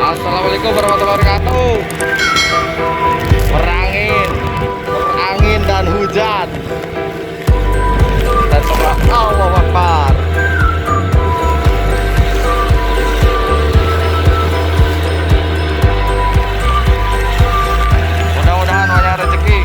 Assalamualaikum warahmatullahi wabarakatuh. Berangin dan hujan. Dan setelah Allahu Akbar. Mudah-mudahan banyak rezeki.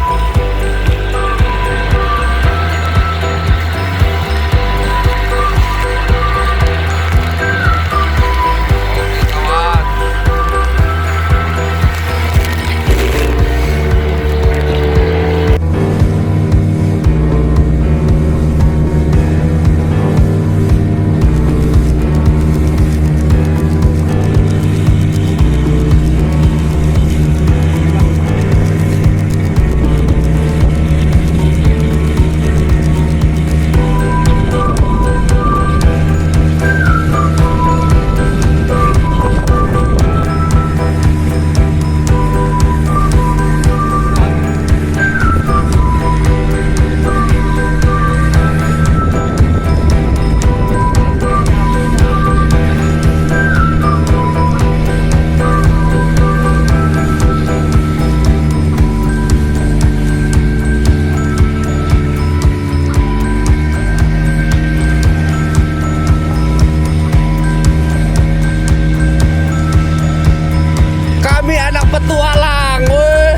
Kami anak petualang, weh.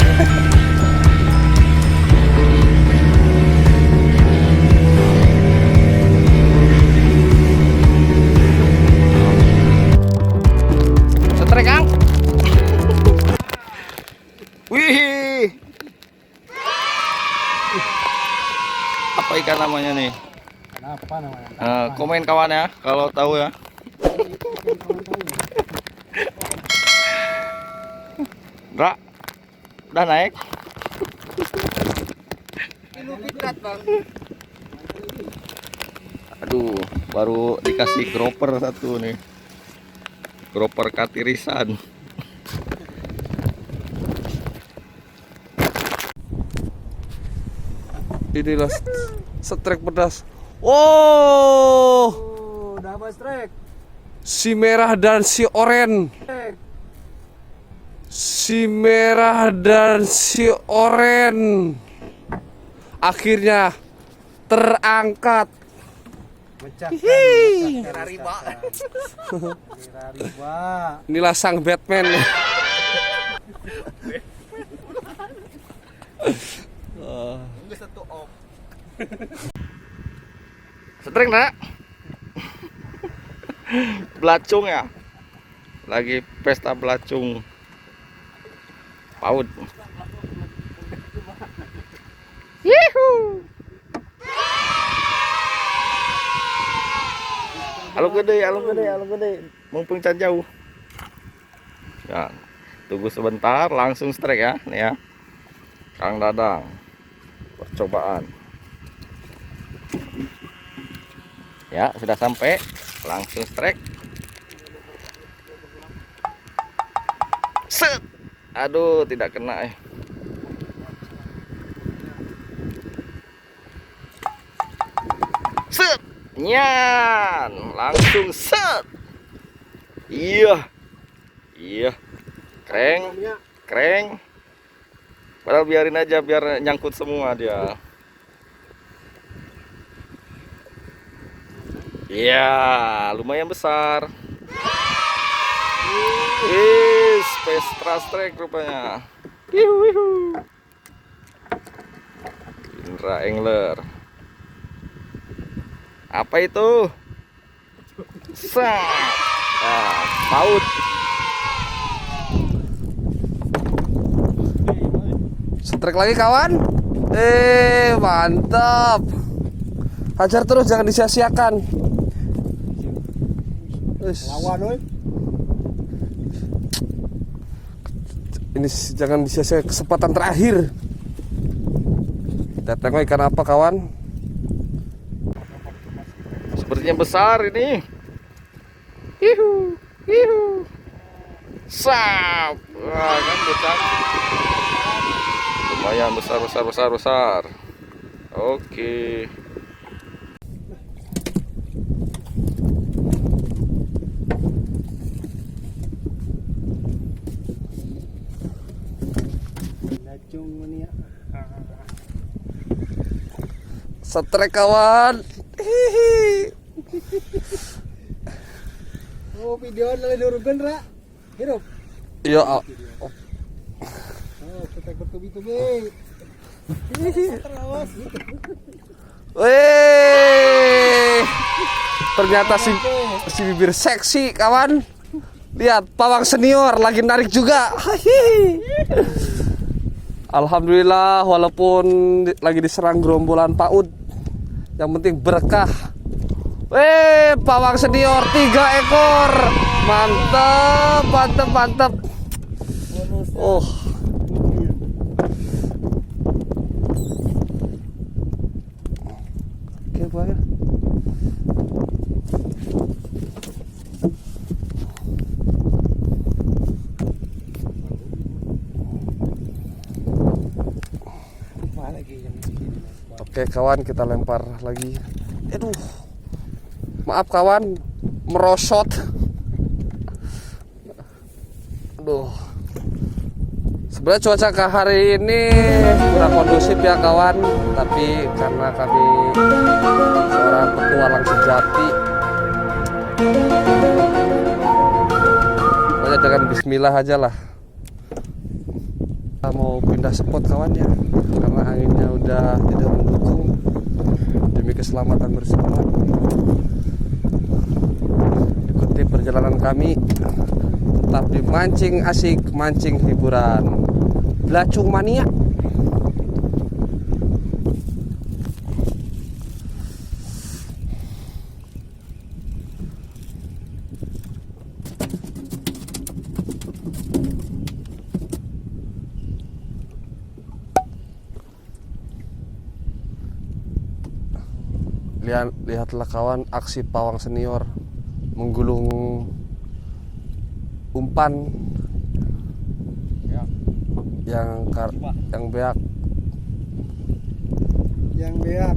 Setrek, Kang. Wih. Apa ikan namanya nih? Apa namanya? Komen kawan ya, kalau tahu ya. Dra, udah naik. Aduh, baru dikasih grouper satu nih. Grouper katirisan. Inilah setrek pedas. Oh, Udah apa strek? si merah dan si oranye. Si merah dan si oranye akhirnya terangkat. Mecahkan riba. Inilah sang Batman. Setrek nak? Belacung ya? Lagi pesta belacung PAUD. Yuhu. Halo gede. Mumpung can jauh. Ya, tunggu sebentar, langsung strike ya, nih ya. Kang Dadang. Percobaan. Ya, sudah sampai, langsung strike. Set. Aduh, tidak kena. Set. Nyan, langsung set. Iya. Kreng. Padahal biarin aja, biar nyangkut semua dia. Iya, lumayan besar. Pestra strike rupanya. Indra Angler. Apa itu? PAUD. Setrek lagi kawan. Mantap. Hajar terus, jangan disia-siakan. Lawan oi. Ini jangan disia-siakan, kesempatan terakhir. Kita tengok ikan apa kawan. Sepertinya besar ini. Yuhu. Sap. Wah, kan besar. Lumayan besar. Oke. Belacung mania. Setrek kawan. Hihi. Oh, video na lurugan ra. Hirup. Iya. Oh, kita bertubi-tubi. Terus. Wih. Ternyata si bibir seksi kawan. Lihat pawang senior lagi narik juga. Hihi. Alhamdulillah walaupun lagi diserang gerombolan PAUD, yang penting berkah. Pawang senior 3 ekor. Mantap, mantap, mantap. Oh. Oke, buaya. Oke kawan, kita lempar lagi. Aduh, maaf kawan, merosot. Aduh, sebenarnya cuaca ke hari ini kurang kondusif ya kawan, tapi karena kami seorang petualang sejati, pokoknya dengan bismillah aja lah. Kita mau pindah spot kawan ya, karena anginnya udah tidak mendukung. Demi keselamatan bersama, ikuti perjalanan kami. Tetap di mancing asik, mancing hiburan, belacung mania. Lihatlah kawan, aksi pawang senior menggulung umpan yang beak. Yang beak.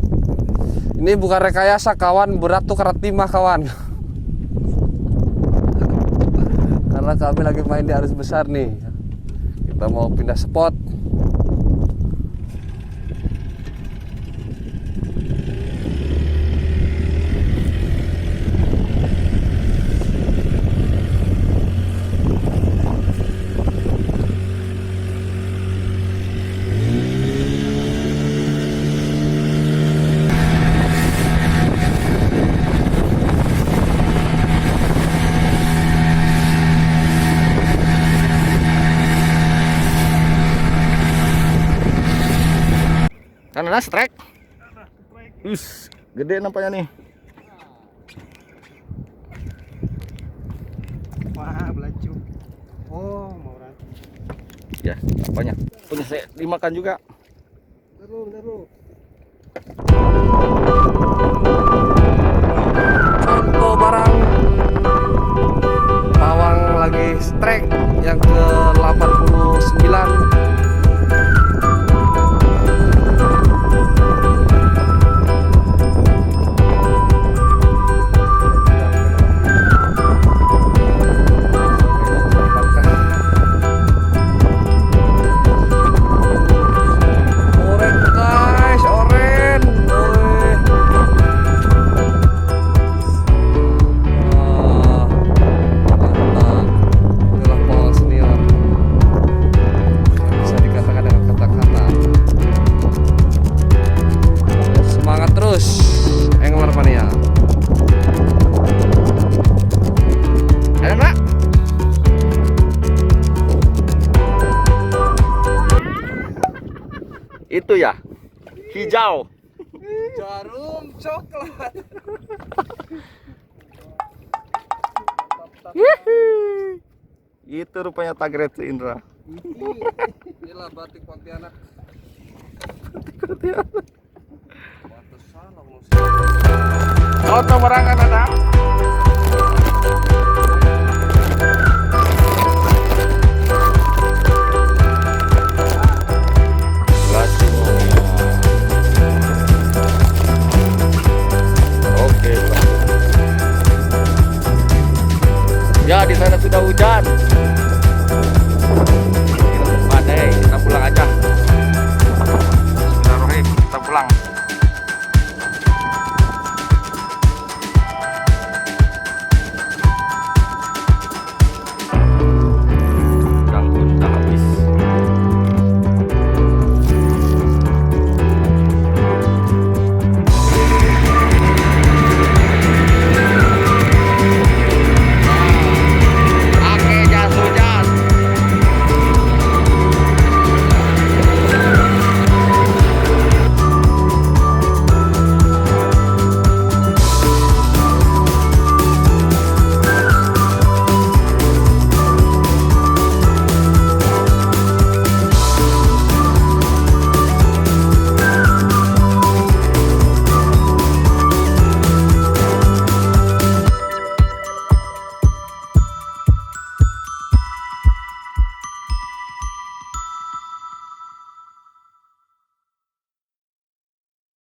Ini bukan rekayasa kawan, berat tuh karat timah kawan. Karena kami lagi main di arus besar nih. Kita mau pindah spot. Kan ada strike. Gede nampaknya nih. Wah, belacung. Oh, mau rat. Ya, apanya? Punya saya dimakan juga. Taruh. Contoh barang pawang lagi strike yang ke 89. Itu ya, hijau. Jarum coklat. Itu rupanya tagret si Indra. Inilah batik Pontianak. Auto barangan ada.